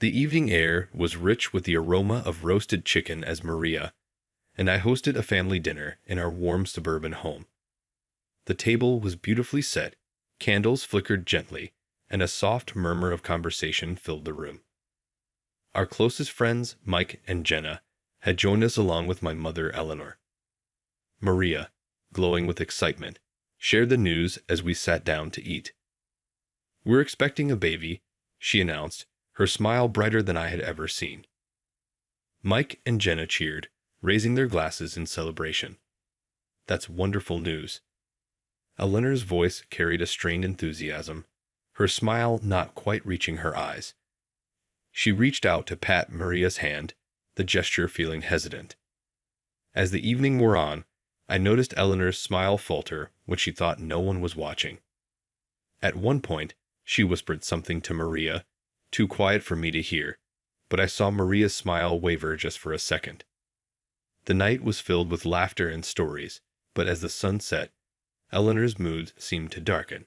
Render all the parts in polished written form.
The evening air was rich with the aroma of roasted chicken as Maria and I hosted a family dinner in our warm suburban home. The table was beautifully set, candles flickered gently, and a soft murmur of conversation filled the room. Our closest friends, Mike and Jenna, had joined us along with my mother, Eleanor. Maria, glowing with excitement, shared the news as we sat down to eat. "We're expecting a baby," she announced, her smile brighter than I had ever seen. Mike and Jenna cheered, raising their glasses in celebration. "That's wonderful news." Eleanor's voice carried a strained enthusiasm, her smile not quite reaching her eyes. She reached out to pat Maria's hand, the gesture feeling hesitant. As the evening wore on, I noticed Eleanor's smile falter when she thought no one was watching. At one point, she whispered something to Maria, too quiet for me to hear, but I saw Maria's smile waver just for a second. The night was filled with laughter and stories, but as the sun set, Eleanor's mood seemed to darken.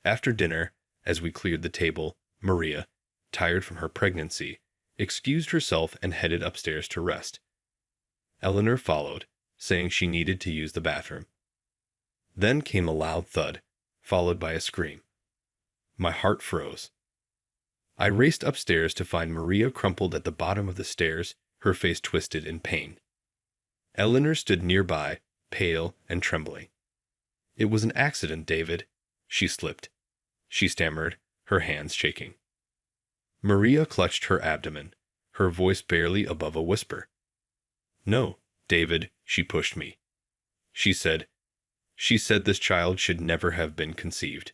After dinner, as we cleared the table, Maria, tired from her pregnancy, excused herself and headed upstairs to rest. Eleanor followed, saying she needed to use the bathroom. Then came a loud thud, followed by a scream. My heart froze. I raced upstairs to find Maria crumpled at the bottom of the stairs, her face twisted in pain. Eleanor stood nearby, pale and trembling. "It was an accident, David." She slipped. She stammered, her hands shaking. Maria clutched her abdomen, her voice barely above a whisper. "No, David," she pushed me. She said this child should never have been conceived.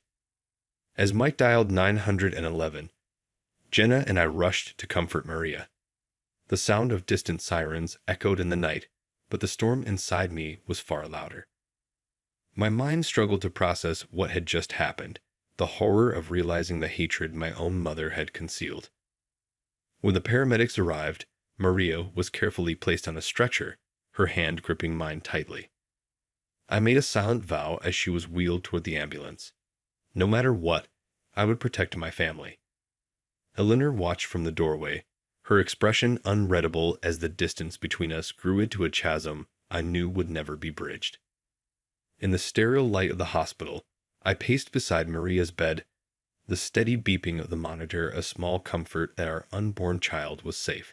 As Mike dialed 911, Jenna and I rushed to comfort Maria. The sound of distant sirens echoed in the night, but the storm inside me was far louder. My mind struggled to process what had just happened, the horror of realizing the hatred my own mother had concealed. When the paramedics arrived, Maria was carefully placed on a stretcher, her hand gripping mine tightly. I made a silent vow as she was wheeled toward the ambulance. No matter what, I would protect my family. Eleanor watched from the doorway, her expression unreadable as the distance between us grew into a chasm I knew would never be bridged. In the sterile light of the hospital, I paced beside Maria's bed, the steady beeping of the monitor a small comfort that our unborn child was safe.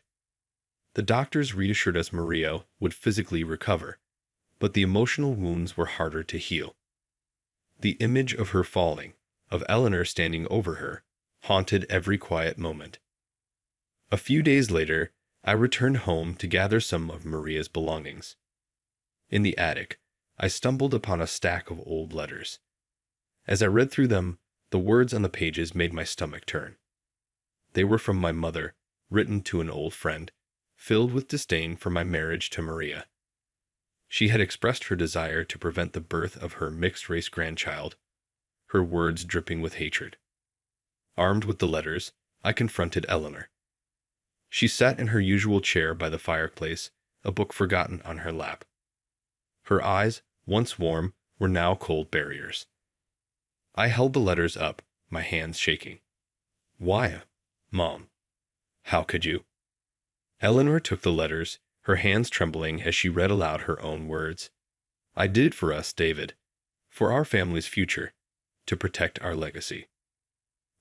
The doctors reassured us Maria would physically recover, but the emotional wounds were harder to heal. The image of her falling, of Eleanor standing over her, haunted every quiet moment. A few days later, I returned home to gather some of Maria's belongings. In the attic, I stumbled upon a stack of old letters. As I read through them, the words on the pages made my stomach turn. They were from my mother, written to an old friend, filled with disdain for my marriage to Maria. She had expressed her desire to prevent the birth of her mixed-race grandchild, her words dripping with hatred. Armed with the letters, I confronted Eleanor. She sat in her usual chair by the fireplace, a book forgotten on her lap. Her eyes, once warm, were now cold barriers. I held the letters up, my hands shaking. "Why, Mom? How could you?" Eleanor took the letters, her hands trembling as she read aloud her own words. "I did it for us, David, for our family's future, to protect our legacy."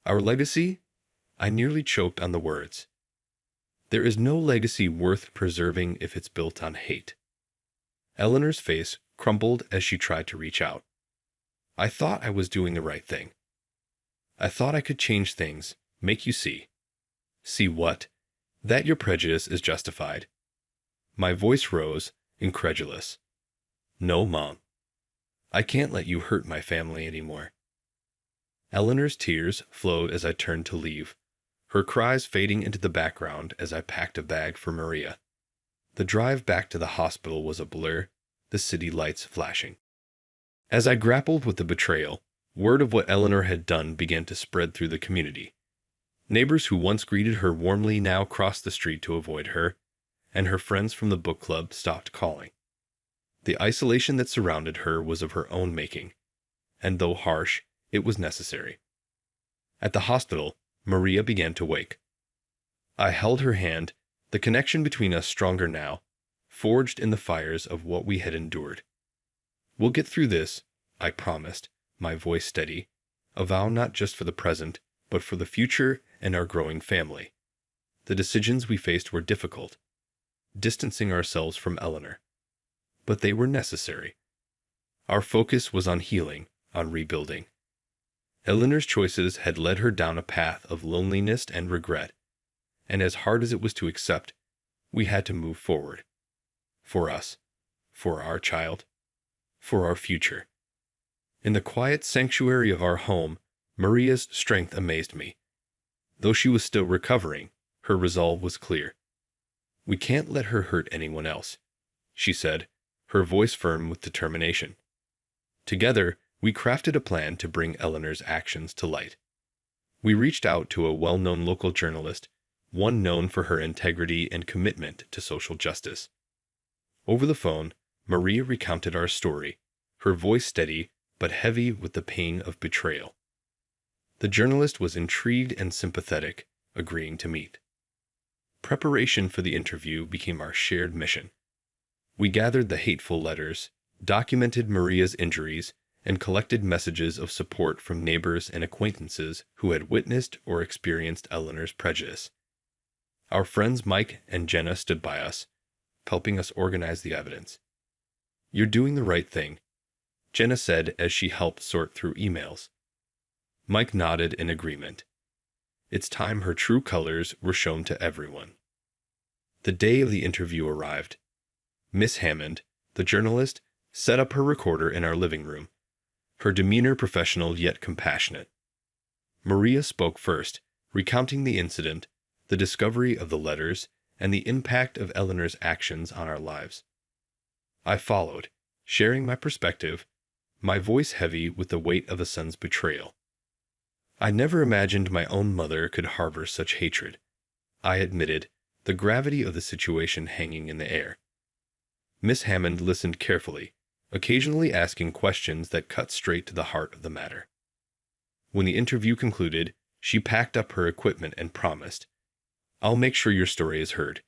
"Our legacy?" I nearly choked on the words. There is no legacy worth preserving if it's built on hate. Eleanor's face crumbled as she tried to reach out. I thought I was doing the right thing. I thought I could change things, make you see. See what? That your prejudice is justified. My voice rose, incredulous. "No, Mom. I can't let you hurt my family anymore." Eleanor's tears flowed as I turned to leave, her cries fading into the background as I packed a bag for Maria. The drive back to the hospital was a blur, the city lights flashing. As I grappled with the betrayal, word of what Eleanor had done began to spread through the community. Neighbors who once greeted her warmly now crossed the street to avoid her, and her friends from the book club stopped calling. The isolation that surrounded her was of her own making, and though harsh, it was necessary. At the hospital, Maria began to wake. I held her hand, the connection between us stronger now, forged in the fires of what we had endured. "We'll get through this," I promised, my voice steady, a vow not just for the present, but for the future and our growing family. The decisions we faced were difficult, distancing ourselves from Eleanor. But they were necessary. Our focus was on healing, on rebuilding. Eleanor's choices had led her down a path of loneliness and regret, and as hard as it was to accept, we had to move forward. For us, for our child, for our future. In the quiet sanctuary of our home, Maria's strength amazed me. Though she was still recovering, her resolve was clear. "We can't let her hurt anyone else," she said, her voice firm with determination. Together, we crafted a plan to bring Eleanor's actions to light. We reached out to a well-known local journalist, one known for her integrity and commitment to social justice. Over the phone, Maria recounted our story, her voice steady but heavy with the pain of betrayal. The journalist was intrigued and sympathetic, agreeing to meet. Preparation for the interview became our shared mission. We gathered the hateful letters, documented Maria's injuries, and collected messages of support from neighbors and acquaintances who had witnessed or experienced Eleanor's prejudice. Our friends Mike and Jenna stood by us, helping us organize the evidence. "You're doing the right thing," Jenna said as she helped sort through emails. Mike nodded in agreement. It's time her true colors were shown to everyone. The day of the interview arrived. Miss Hammond, the journalist, set up her recorder in our living room, her demeanor professional yet compassionate. Maria spoke first, recounting the incident, the discovery of the letters, and the impact of Eleanor's actions on our lives. I followed, sharing my perspective, my voice heavy with the weight of a son's betrayal. I never imagined my own mother could harbor such hatred, I admitted, the gravity of the situation hanging in the air. Miss Hammond listened carefully, occasionally asking questions that cut straight to the heart of the matter. When the interview concluded, she packed up her equipment and promised, "I'll make sure your story is heard.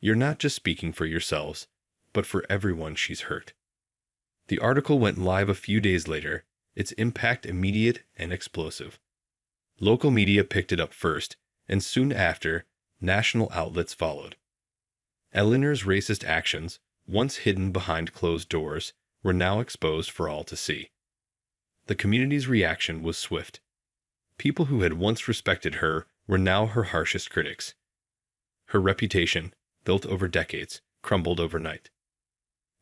You're not just speaking for yourselves, but for everyone she's hurt." The article went live a few days later, its impact immediate and explosive. Local media picked it up first, and soon after, national outlets followed. Eleanor's racist actions, once hidden behind closed doors, were now exposed for all to see. The community's reaction was swift. People who had once respected her were now her harshest critics. Her reputation, built over decades, crumbled overnight.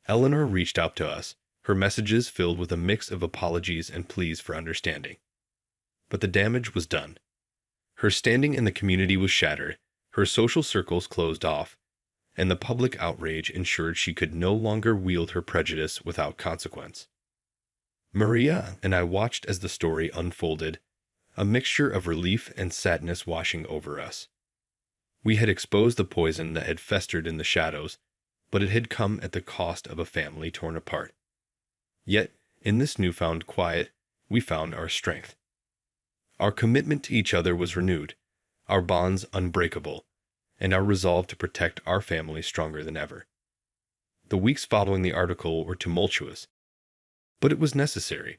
Eleanor reached out to us, her messages filled with a mix of apologies and pleas for understanding. But the damage was done. Her standing in the community was shattered, her social circles closed off, and the public outrage ensured she could no longer wield her prejudice without consequence. Maria and I watched as the story unfolded, a mixture of relief and sadness washing over us. We had exposed the poison that had festered in the shadows, but it had come at the cost of a family torn apart. Yet, in this newfound quiet, we found our strength. Our commitment to each other was renewed, our bonds unbreakable, and our resolve to protect our family stronger than ever. The weeks following the article were tumultuous, but it was necessary.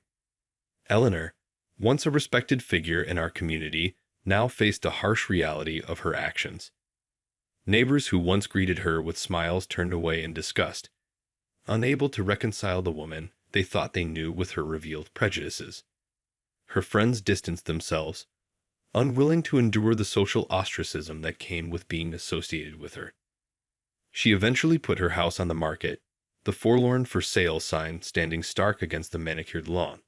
Eleanor, once a respected figure in our community, now faced the harsh reality of her actions. Neighbors who once greeted her with smiles turned away in disgust, unable to reconcile the woman they thought they knew with her revealed prejudices. Her friends distanced themselves, unwilling to endure the social ostracism that came with being associated with her. She eventually put her house on the market, the forlorn for sale sign standing stark against the manicured lawn,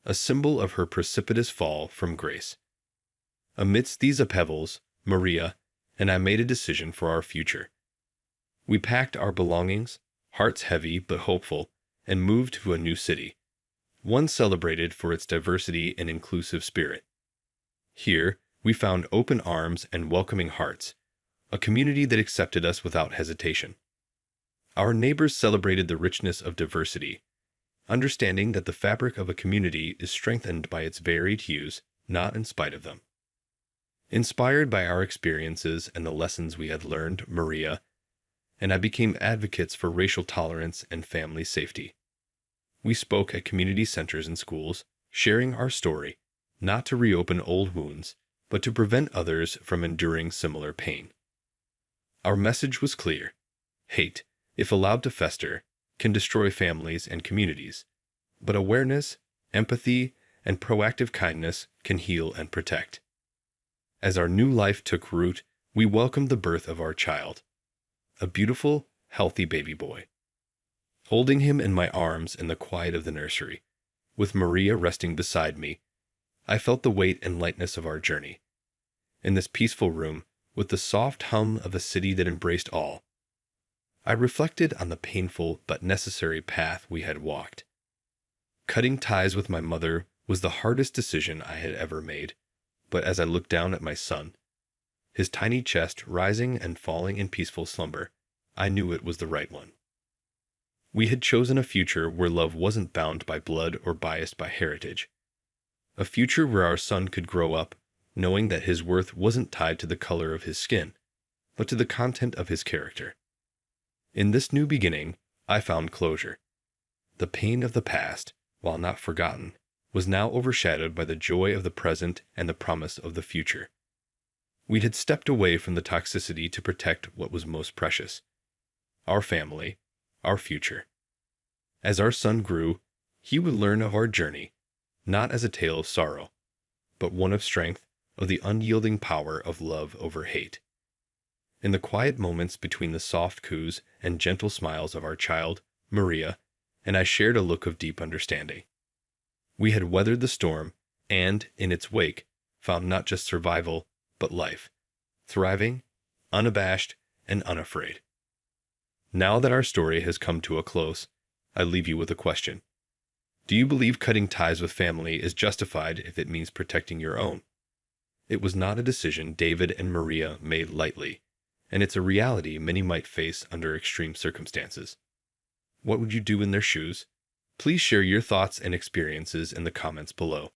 a symbol of her precipitous fall from grace. Amidst these upheavals, Maria and I made a decision for our future. We packed our belongings, hearts heavy but hopeful, and moved to a new city, one celebrated for its diversity and inclusive spirit. Here, we found open arms and welcoming hearts, a community that accepted us without hesitation. Our neighbors celebrated the richness of diversity, understanding that the fabric of a community is strengthened by its varied hues, not in spite of them. Inspired by our experiences and the lessons we had learned, Maria and I became advocates for racial tolerance and family safety. We spoke at community centers and schools, sharing our story, not to reopen old wounds, but to prevent others from enduring similar pain. Our message was clear. Hate, if allowed to fester, can destroy families and communities, but awareness, empathy, and proactive kindness can heal and protect. As our new life took root, we welcomed the birth of our child, a beautiful, healthy baby boy. Holding him in my arms in the quiet of the nursery, with Maria resting beside me, I felt the weight and lightness of our journey. In this peaceful room, with the soft hum of a city that embraced all, I reflected on the painful but necessary path we had walked. Cutting ties with my mother was the hardest decision I had ever made, but as I looked down at my son, his tiny chest rising and falling in peaceful slumber, I knew it was the right one. We had chosen a future where love wasn't bound by blood or biased by heritage. A future where our son could grow up knowing that his worth wasn't tied to the color of his skin, but to the content of his character. In this new beginning, I found closure. The pain of the past, while not forgotten, was now overshadowed by the joy of the present and the promise of the future. We had stepped away from the toxicity to protect what was most precious: our family, our future. As our son grew, he would learn of our journey, not as a tale of sorrow, but one of strength, of the unyielding power of love over hate. In the quiet moments between the soft coos and gentle smiles of our child, Maria, and I shared a look of deep understanding. We had weathered the storm and, in its wake, found not just survival, but life, thriving, unabashed, and unafraid. Now that our story has come to a close, I leave you with a question. Do you believe cutting ties with family is justified if it means protecting your own? It was not a decision David and Maria made lightly, and it's a reality many might face under extreme circumstances. What would you do in their shoes? Please share your thoughts and experiences in the comments below.